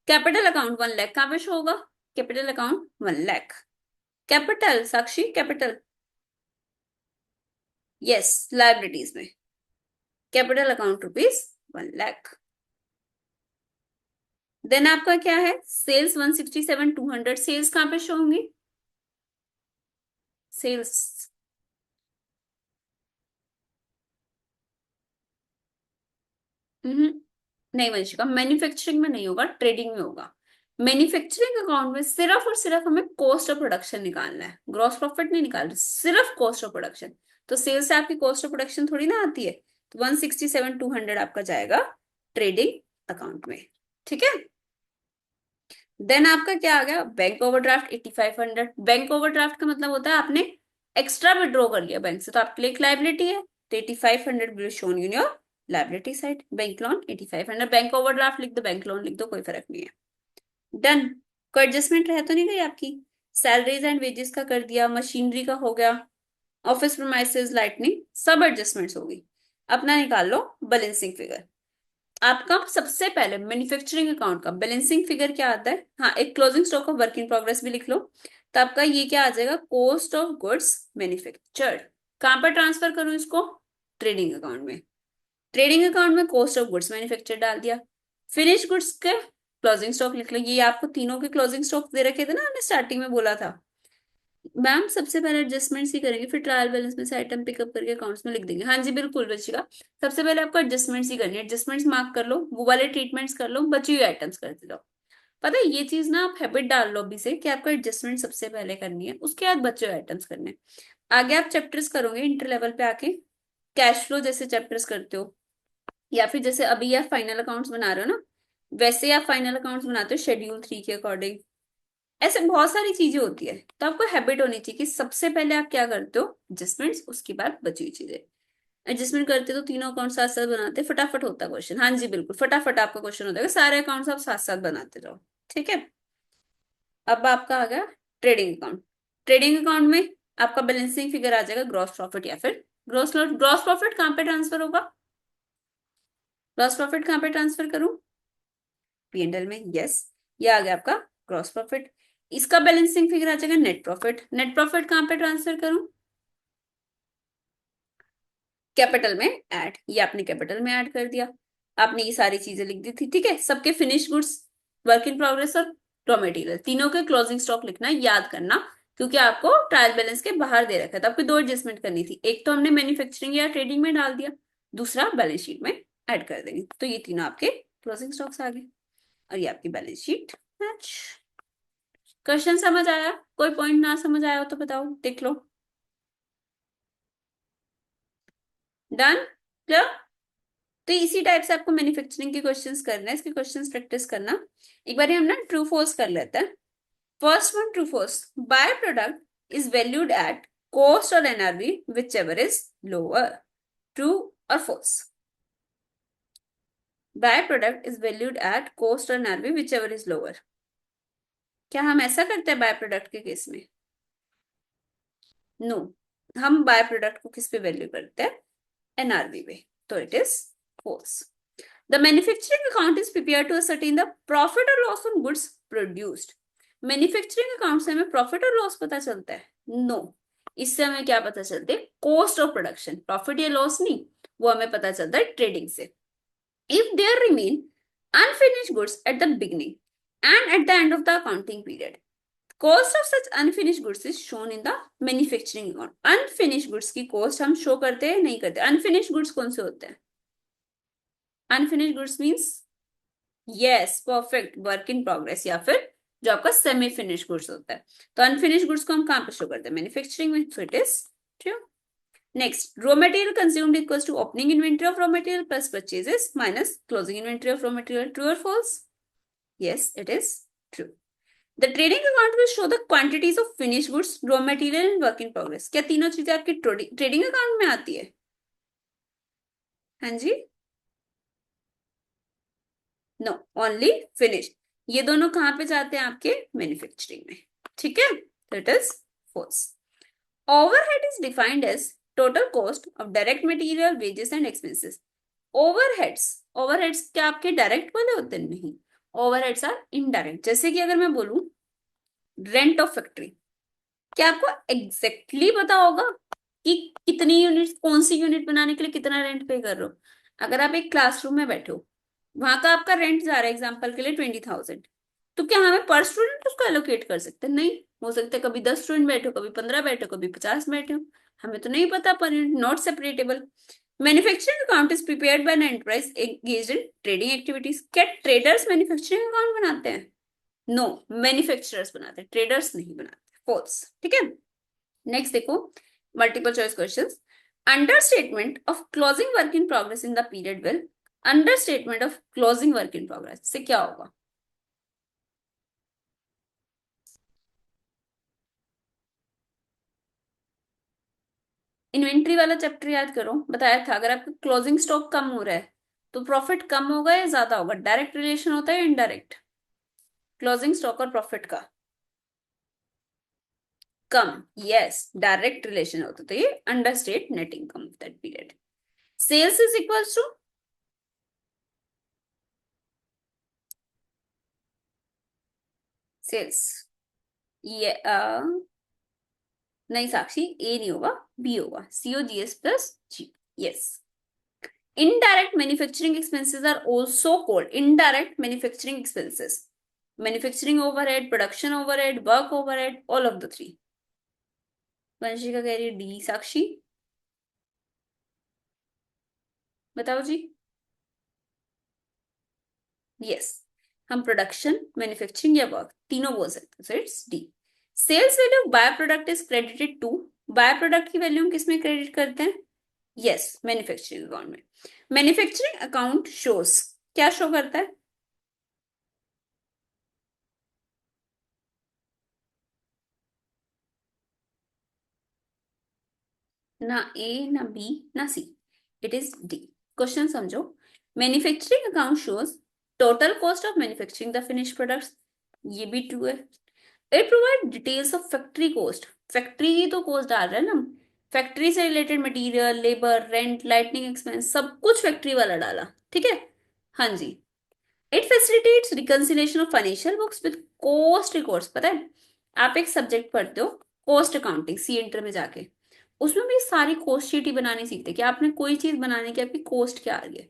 Capital account 1 lakh कहाँ पे शो होगा? Capital account 1 lakh। कैपिटल साक्षी, कैपिटल, यस, लाइबिलिटीज में कैपिटल अकाउंट ₹1 lakh। देन आपका क्या है? सेल्स 167,200। सेल्स कहाँ पे शो होंगी? सेल्स नहीं वंशिका, मैन्युफैक्चरिंग में नहीं होगा, ट्रेडिंग में होगा। मैन्युफैक्चरिंग अकाउंट में सिर्फ और सिर्फ हमें कॉस्ट ऑफ प्रोडक्शन निकालना है, ग्रॉस प्रॉफिट नहीं निकालना, सिर्फ कॉस्ट ऑफ प्रोडक्शन। तो सेल्स से आपकी कॉस्ट ऑफ प्रोडक्शन थोड़ी ना आती है। तो 167,200 आपका जाएगा ट्रेडिंग अकाउंट में। ठीक है। देन आपका क्या आ गया? Bank overdraft 8500। बैंक ओवरड्राफ्ट का मतलब होता है आपने एक्स्ट्रा विड्रॉ कर लिया बैंक से, तो आपके लिए एक लाइबिलिटी है। तो 8500 will shown in your liability side. Bank loan 8500, bank overdraft लिख दो, बैंक लोन लिख दो, कोई फर्क नहीं है। डन। कोई एडजस्टमेंट रह तो नहीं गई आपकी? सैलरीज एंड वेजेस का कर दिया, मशीनरी का हो गया, ऑफिस प्रीमाइसेस, लाइटनिंग, सब एडजस्टमेंट्स होगी। अपना निकाल लो बैलेंसिंग फिगर। आपका सबसे पहले मैन्युफैक्चरिंग अकाउंट का बैलेंसिंग फिगर क्या आता है? हाँ, एक closing stock of work in progress भी लिख लो। तो आपका ये क्या आ जाएगा? Cost of goods manufactured. कहां पर ट्रांसफर करूं इसको? ट्रेडिंग अकाउंट में। ट्रेडिंग अकाउंट में कॉस्ट ऑफ गुड्स मैन्युफैक्चर्ड डाल दिया। फिनिश गुड्स के क्लोजिंग स्टॉक लिख लो। ये आपको तीनों के क्लोजिंग स्टॉक दे रखे थे ना, हमने स्टार्टिंग में बोला था। मैम सबसे पहले एडजस्टमेंट्स ही करेंगे, फिर ट्रायल बैलेंस में से आइटम पिकअप करके अकाउंट्स में लिख देंगे। हाँ जी बिल्कुल बचिएगा। सबसे पहले आपको एडजस्टमेंट्स ही करनी है। एडजस्टमेंट्स मार्क कर लो, वो वाले ट्रीटमेंट्स कर लो, बची हुई आइटम्स करते जाओ। पता है ये चीज ना, आप हैबिट डाल लो अभी से कि आपको एडजस्टमेंट सबसे पहले करनी है, उसके बाद बचे हुए आइटम्स करने हैं। आगे आप चैप्टर्स करोगे इंटर लेवल पे आके, कैश फ्लो जैसे चैप्टर्स करते हो, या फिर जैसे अभी आप फाइनल अकाउंट्स बना रहे हो ना, वैसे आप फाइनल अकाउंट्स बनाते हो शेड्यूल 3 के अकॉर्डिंग। ऐसे बहुत सारी चीजें होती है, तो आपको हैबिट होनी चाहिए कि सबसे पहले आप क्या करते हो? एडजस्टमेंट्स, उसके बाद बची हुई चीजें। एडजस्टमेंट करते तो तीनों अकाउंट साथ साथ बनाते, फटाफट होता क्वेश्चन। हाँ जी बिल्कुल, फटाफट आपका क्वेश्चन हो जाएगा, सारे अकाउंट्स आप साथ साथ बनाते जाओ। ठीक है। अब आपका आ गया ट्रेडिंग अकाउंट। ट्रेडिंग अकाउंट में आपका बैलेंसिंग फिगर आ जाएगा ग्रॉस प्रॉफिट या फिर ग्रॉस प्रॉफिट कहाँ पे ट्रांसफर होगा? ग्रॉस प्रॉफिट कहाँ पे ट्रांसफर करूं? P&L में। यस, ये आ गया आपका ग्रॉस प्रॉफिट। इसका बैलेंसिंग फिगर आ जाएगा नेट प्रॉफिट। नेट प्रॉफिट कहाँ पे ट्रांसफर करूं? कैपिटल में ऐड। ये आपने कैपिटल में ऐड कर दिया। आपने ये सारी चीजें लिख दी थी, ठीक है। सबके finish goods, work in progress और रॉ मटेरियल, तीनों के क्लोजिंग स्टॉक लिखना याद करना, क्योंकि आपको ट्रायल बैलेंस के बाहर दे रखा था। आपको दो एडजस्टमेंट करनी थी, एक तो हमने मैन्युफैक्चरिंग या ट्रेडिंग में डाल दिया, दूसरा बैलेंस शीट में ऐड कर देंगे। तो ये तीनों आपके क्लोजिंग स्टॉक्स आ गए और ये आपकी बैलेंस शीट मैच। क्वेश्चन समझ आया? कोई पॉइंट ना समझ आया हो तो बताओ, देख लो। Done, clear. तो इसी टाइप से आपको मैन्युफैक्चरिंग के क्वेश्चंस करना है, इसके क्वेश्चंस प्रैक्टिस करना। एक बार हम ना ट्रू फॉल्स कर लेते हैं। First one, true false. By product is valued at cost और NRV whichever is lower. True और false? By product is valued at cost और NRV whichever is lower. क्या हम ऐसा करते हैं बाय प्रोडक्ट के केस में? नो, हम बाय प्रोडक्ट को किस पे वैल्यू करते हैं? एनआरवी पे। तो it is false. The manufacturing account is prepared to ascertain the profit or loss on goods produced. Manufacturing account से हमें प्रॉफिट और लॉस पता चलता है? नो, इससे हमें क्या पता चलता है? Cost of production. प्रॉफिट या लॉस नहीं, वो हमें पता चलता है ट्रेडिंग से। If there remain unfinished goods at the beginning and at the end of the accounting period, cost of such unfinished goods is shown in the manufacturing account. Unfinished goods की कॉस्ट हम शो करते हैं नहीं करते? अनफिनिश्ड गुड्स कौन से होते हैं? Unfinished goods means, yes perfect, work in progress या फिर जो आपका सेमी फिनिश गुड्स होता है। तो अनफिनिश गुड्स को हम कहाँ पे शो करते हैं? मैन्युफैक्चरिंग में, so it is true. Next, raw material consumed equals to opening inventory of raw material plus purchases minus closing inventory of raw material, true और false? Yes, it is true. The trading account will show the quantities of finished goods, raw material and work in progress. क्या तीनों चीजें आपके ट्रेडिंग अकाउंट में आती है? हाँ जी, नो, ओनली फिनिश। ये दोनों कहाँ पे जाते हैं? आपके मैन्युफैक्चरिंग में, ठीक है? That is false. Overhead is defined as total cost of direct material, wages and expenses. Overheads, overheads क्या आपके डायरेक्ट वाले होते हैं? नहीं, ओवरहेड्स आर इनडायरेक्ट। जैसे कि अगर मैं बोलूं रेंट ऑफ फैक्ट्री, क्या आपको एग्जैक्टली पता होगा कि कितनी यूनिट, कौन सी यूनिट बनाने के लिए कितना रेंट पे कर रहे हो? अगर आप एक क्लासरूम में बैठे हो, वहां का आपका रेंट जा रहा है एग्जाम्पल के लिए 20,000, तो क्या हमें पर स्टूडेंट उसको एलोकेट कर सकते हैं? नहीं। हो सकता है कभी 10 स्टूडेंट बैठे हो, कभी 15 बैठे हो, कभी 50 बैठे हो, हमें तो नहीं पता, पर not separable. Manufacturing account is prepared by an enterprise engaged in trading activities. क्या ट्रेडर्स मैन्युफैक्चरिंग अकाउंट बनाते हैं? नो, मैन्युफैक्चरर्स बनाते हैं, ट्रेडर्स नहीं बनाते। फॉल्स, ठीक है? नेक्स्ट देखो, multiple choice questions. Under statement of closing work in progress in the period will, under statement of closing work in progress से क्या होगा? इन्वेंट्री वाला चैप्टर याद करो, बताया था अगर आपका क्लोजिंग स्टॉक कम हो रहा है तो प्रॉफिट कम होगा या ज्यादा होगा? डायरेक्ट रिलेशन होता है या इनडायरेक्ट? क्लोजिंग स्टॉक और प्रॉफिट का कम, यस, डायरेक्ट रिलेशन होता है, तो ये understate net income of that period. Sales is equals to, sales, ये नहीं साक्षी, ए नहीं होगा, बी होगा, COGS plus G। Yes, indirect manufacturing expenses are also called indirect manufacturing expenses, manufacturing overhead, production overhead, work overhead, all of the three। Vanshika कह रही है डी। साक्षी बताओ जी। यस, हम प्रोडक्शन, मैन्युफैक्चरिंग या वर्क तीनों बोल सकते हैं, so it's D. Sales value by product is credited to, by product की वैल्यू हम किस में क्रेडिट करते हैं? यस, मैन्युफैक्चरिंग अकाउंट में। मैन्युफैक्चरिंग अकाउंट शोज, क्या शो करता है? ना ए, ना बी, ना C, it is D. Question समझो। Manufacturing account shows total cost of manufacturing the finish products, ये भी ट्रू है। It provide details of factory cost, factory की तो कॉस्ट डाल रहे हैं ना, फैक्ट्री से related material, labour, rent, lightning expense, सब कुछ फैक्ट्री वाला डाला, ठीक है? हाँ जी। It facilitates reconciliation of financial books with cost records. पता है, आप एक सब्जेक्ट पढ़ते हो कॉस्ट अकाउंटिंग, सी इंटर में जाके, उसमें भी सारी कॉस्ट शीट ही बनानी सीखते हैं कि आपने कोई चीज बनाने की आपकी कॉस्ट क्या आ रही है।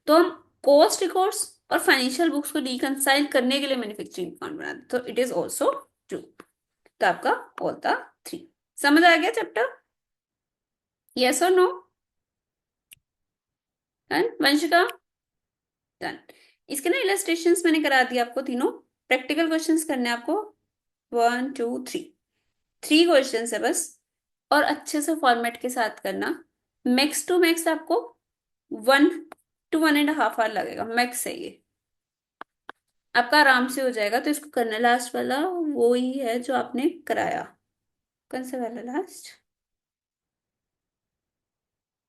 तो हम कॉस्ट रिकॉर्ड्स और फाइनेंशियल बुक्स को रिकंसाइल करने के लिए मैन्युफैक्चरिंग अकाउंट बनाते हैं, तो इट इज ऑल्सो ट्रू। तो आपका ऑल द थ्री। समझ आ गया चैप्टर? यस और नो? डन वंशिका? डन। इसके ना इलस्ट्रेशंस मैंने करा दिया आपको तीनों। प्रैक्टिकल क्वेश्चंस करने हैं आपको, 1 2 3, 3 क्वेश्चंस है बस, और अच्छे से फॉर्मेट के साथ करना। मैक्स टू मैक्स आपको 1 to 1.5 आवर लगेगा, मैक्स है ये, आपका आराम से हो जाएगा। तो इसको करना, लास्ट वाला वो ही है जो आपने कराया। कौन सा वाला लास्ट?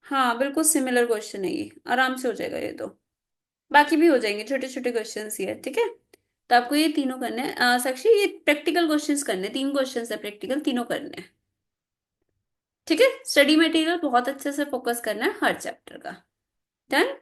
हाँ बिल्कुल सिमिलर क्वेश्चन है ये, आराम से हो जाएगा ये तो। बाकी भी हो जाएंगे, छोटे छोटे क्वेश्चन ही है, ठीक है? तो आपको ये तीनों करने हैं। साक्षी ये प्रैक्टिकल क्वेश्चंस करने हैं, 3 क्वेश्चंस है प्रैक्टिकल, तीनों करने हैं, ठीक है? स्टडी मटेरियल बहुत अच्छे से फोकस करना है हर चैप्टर का। डन।